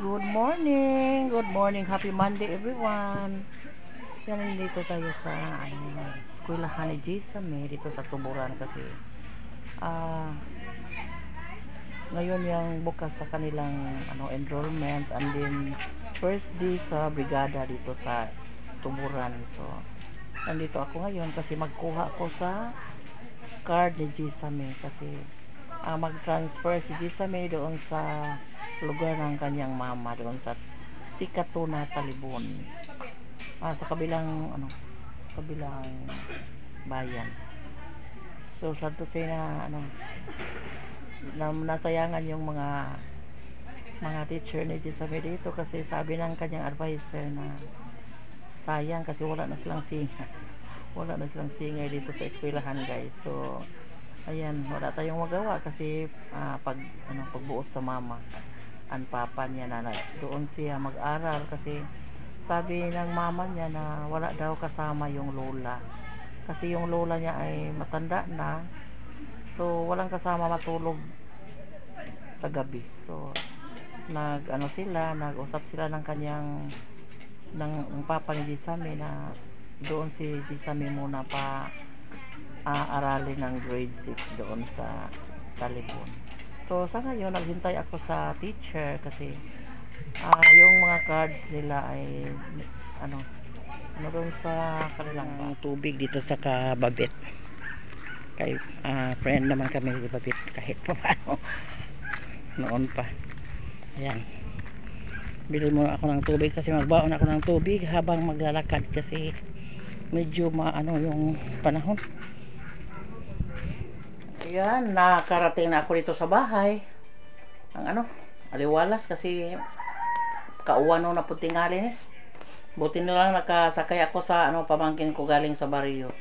Good morning, happy Monday everyone. Yan, nandito tayo sa eskwelahan ni Jisame dito sa Tuburan kasi ngayon yung bukas sa kanilang enrollment and then first day sa brigada dito sa Tuburan. So nandito ako ngayon kasi magkuha ako sa card ni Jisame kasi mag-transfer si Jisame doon sa lugar ng kanyang mama doon sa Sikatuna, Talibon, sa kabilang bayan. So sad to say na nasayangan yung mga teacher ni Jisame dito kasi sabi ng kanyang advisor na sayang kasi wala na silang singer dito sa eskwelahan, guys. So ayan, wala tayong magawa kasi pagbuot sa mama ang papa niya na doon siya mag-aral kasi sabi ng mama niya na wala daw kasama yung lola kasi yung lola niya ay matanda na, so walang kasama matulog sa gabi. So nag-usap sila ng kanyang papa ni Jisame na doon si Jisame muna pa aralin ng grade 6 doon sa Talibon. So sa ngayon naghintay ako sa teacher kasi yung mga cards nila ay doon sa kanilang tubig dito sa Kababit. Kay friend naman kami ni Babit kahit paano noon pa. Ayan, bili muna ako ng tubig kasi magbaon ako ng tubig habang maglalakad kasi medyo yung panahon. Ayan, nakarating na ako dito sa bahay. Ang aliwalas kasi kauwan na putingali buti na lang nakasakay ako sa pamangkin ko galing sa baryo.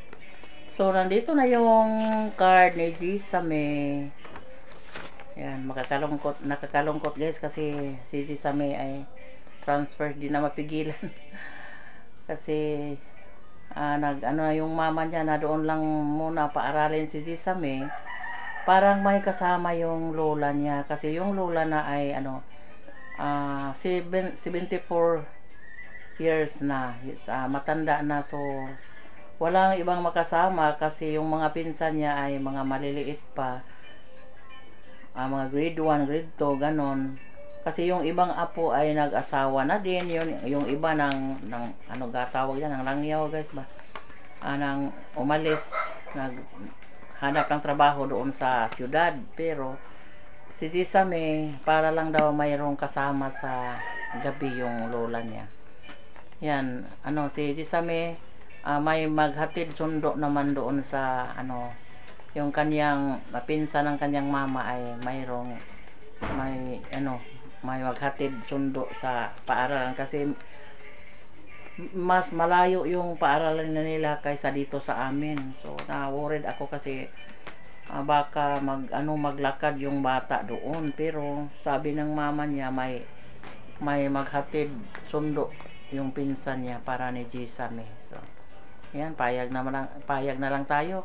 So nandito na yung card ni Jisame. Ayan, nakakalungkot guys kasi si Jisame ay transfer, di na mapigilan kasi yung mama niya na doon lang muna paaralin si Jisame. Parang may kasama yung lola niya kasi yung lola na ay 74 years na, matanda na, so walang ibang makasama kasi yung mga pinsan niya ay mga maliliit pa, mga grade 1, grade 2, ganon. Kasi yung ibang apo ay nag-asawa na din, yung iba ng gatawag yan, ng langyaw guys ba, nang umalis, hanap ng trabaho doon sa siyudad. Pero si Jisame para lang daw mayroong kasama sa gabi yung lola niya. Yan, si Jisame may maghatid sundo naman doon sa yung kanyang pinsan ng kanyang mama ay may maghatid sundo sa paaralan kasi mas malayo yung paaralan na nila kaysa dito sa amin. So na-worried ako kasi baka maglakad yung bata doon, pero sabi ng mama niya may maghatid sundo yung pinsan niya para ni Jisame. So yan, payag na lang tayo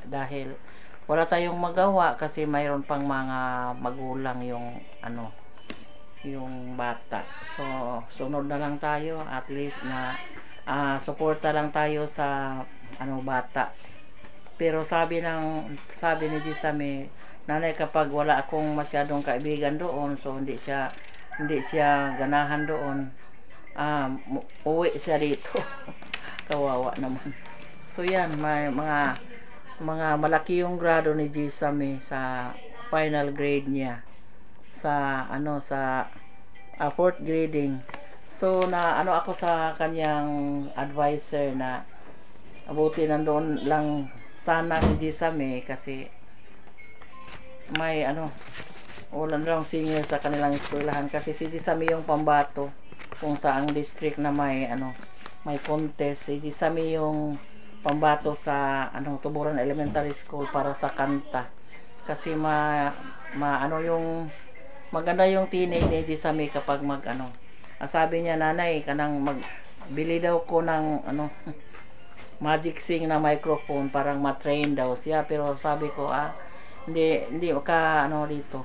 dahil wala tayong magawa kasi mayroon pang mga magulang yung yung bata. So sunod na lang tayo, at least na suporta lang tayo sa bata. Pero sabi ni Jisame, nanay, kapag wala akong masyadong kaibigan doon, so hindi siya ganahan doon, uwi siya dito kawawa naman. So yan, may mga malaki yung grado ni Jisame sa final grade niya sa fourth grading. So ako sa kanyang advisor na abuti nandoon lang sana si Jisame kasi may wala lang singer sa kanilang eskwelahan kasi si Jisame yung pambato kung saang district na may contest. Si Jisame yung pambato sa Tuburan Elementary School para sa kanta kasi yung maganda yung tinig ni Jisame kapag sabi niya, nanay, kanang magbili daw ko ng Magic Sing na microphone, parang matrain daw siya. Pero sabi ko hindi ka dito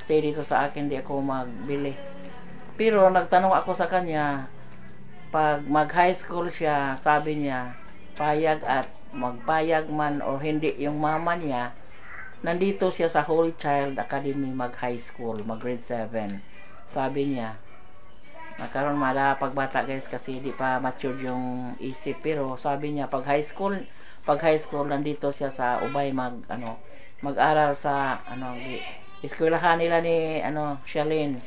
stay dito sa akin, hindi ako magbili Pero nagtanong ako sa kanya, pag mag high school siya, sabi niya, payag at magpayag man o hindi yung mama niya, nandito siya sa Holy Child Academy mag high school, mag grade 7. Sabi niya, nagkaroon mala pagbata guys kasi di pa mature yung isip, pero sabi niya pag high school nandito siya sa Ubay mag-aral sa eskwelahan nila ni Shalyn.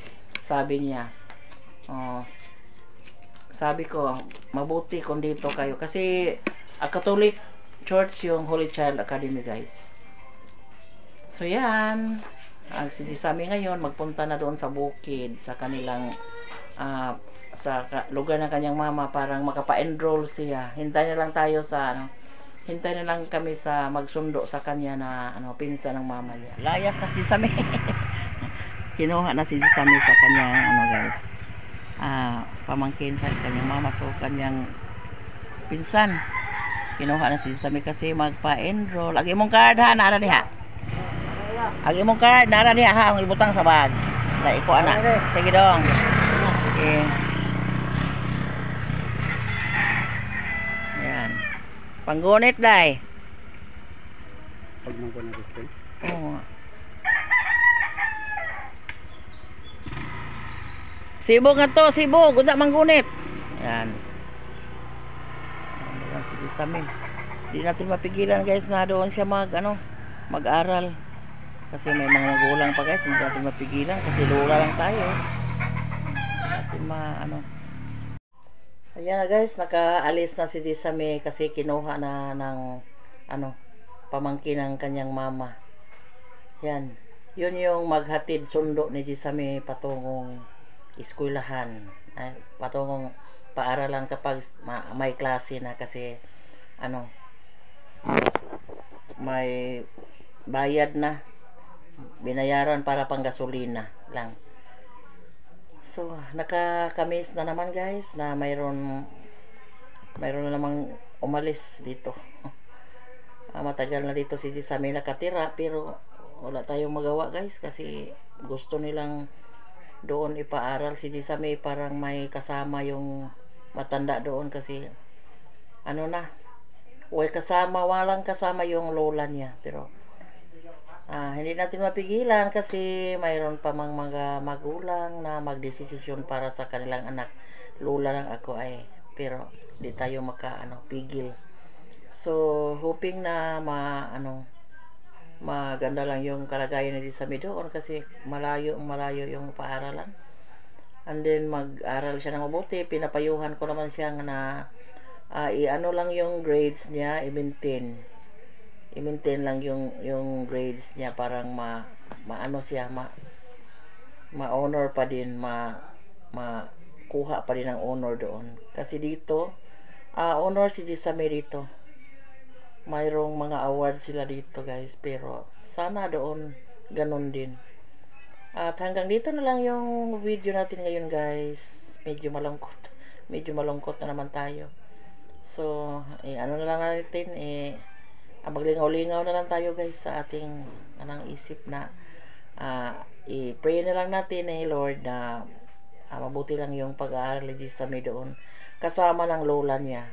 Sabi niya, oh, sabi ko mabuti kung dito kayo kasi a Catholic Church yung Holy Child Academy guys. So yan, ang sisami ngayon magpunta na doon sa bukid sa kanilang lugar ng kanyang mama, parang makapa-enroll siya. Hintay na lang tayo sa hintay na lang kami sa magsundo sa kanya na pinsa ng mama niya. Layas na si Sami. Kinuha na si Sami sa kanyang guys, pamangkin sa kanyang mama, so kanyang pinsan. Kinuha na si Sami kasi magpa-enroll. Agi mong card ha, nara diha. Agi mong card, nara diha ha, ang ibutang sa bag. Na iko ana. Sige dong. Okay. Ayan. Panggunit day. Pag manggunit ito. Oo. Sibog nga to, sibog. Unta manggunit. Ayan. Ayan si Samin. Hindi natin mapigilan guys na doon siya mag-aral. Kasi may mga magulang pa guys, hindi natin mapigilan kasi lula lang tayo. Ayan na guys, nakaalis na si Sami kasi kinuha na ng pamangkin ng kanyang mama. Yan, yun yung maghatid sundo ni Sami patungong eskwelahan, patungong paaralan kapag may klase na, kasi may bayad na, binayaran para pang gasolina lang. So, nakakamiss na naman guys na mayroon na namang umalis dito. Matagal na dito si Sami nakatira, pero wala tayong magawa guys kasi gusto nilang doon ipaaral si Sami, parang may kasama yung matanda doon kasi walang kasama yung lola niya, pero hindi natin mapigilan kasi mayroon pa mga magulang na magdesisyon para sa kanilang anak. Lola lang ako pero di tayo pigil. So hoping na maganda lang yung kalagayan ni Sami doon kasi malayo yung paaralan. And then mag-aral siya ng mabuti. Pinapayuhan ko naman siya na lang yung grades niya, i-maintain lang yung grades niya, parang ma-honor pa din, makuha pa din ang honor doon. Kasi dito, honor si Sami dito. Mayroong mga award sila dito guys, pero sana doon ganun din. At hanggang dito na lang yung video natin ngayon guys. Medyo malungkot na naman tayo. So, na lang natin, maglingaw-lingaw na lang tayo guys sa ating isip na i-pray na lang natin Lord na mabuti lang yung pag-aaral ni Sami doon kasama ng lola niya.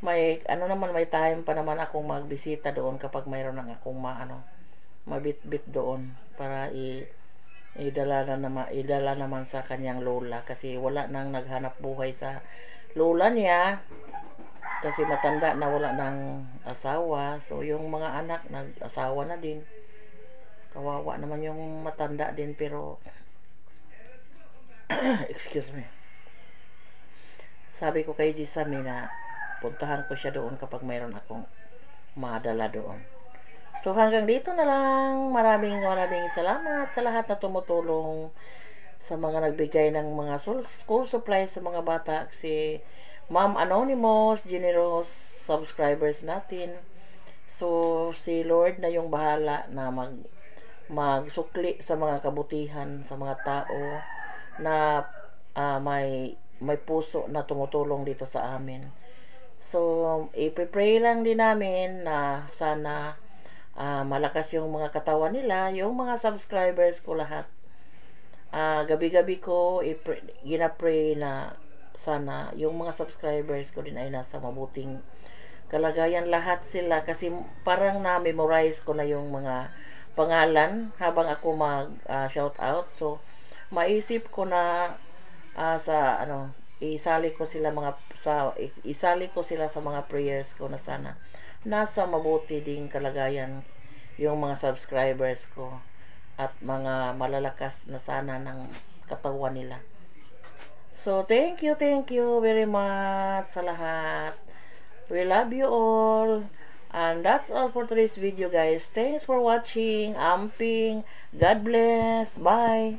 May may time pa naman akong magbisita doon kapag mayroon nang akong mabit-bit doon para idala naman sa kanyang lola kasi wala nang naghanap buhay sa lola niya. Kasi matanda na, wala ng asawa. So yung mga anak nag-asawa na din. Kawawa naman yung matanda din, pero excuse me. Sabi ko kay Sami na puntahan ko siya doon kapag mayroon akong madala doon. So hanggang dito na lang. Maraming salamat sa lahat na tumutulong, sa mga nagbigay ng mga school supplies sa mga bata. Si Ma'am Anonymous, generous subscribers natin. So, si Lord na yung bahala na magsukli sa mga kabutihan sa mga tao na may puso na tumutulong dito sa amin. So, ipipray lang din namin na sana malakas yung mga katawan nila, yung mga subscribers ko lahat. gabi-gabi ko gina-pray na sana yung mga subscribers ko din ay nasa mabuting kalagayan lahat sila, kasi parang na-memorize ko na yung mga pangalan habang ako mag shout out. So maisip ko na sa isali ko sila sa mga prayers ko na sana nasa mabuti ding kalagayan yung mga subscribers ko at mga malalakas na sana ng katawan nila. So thank you very much sa lahat. We love you all. And that's all for today's video, guys. Thanks for watching. Amping. God bless. Bye.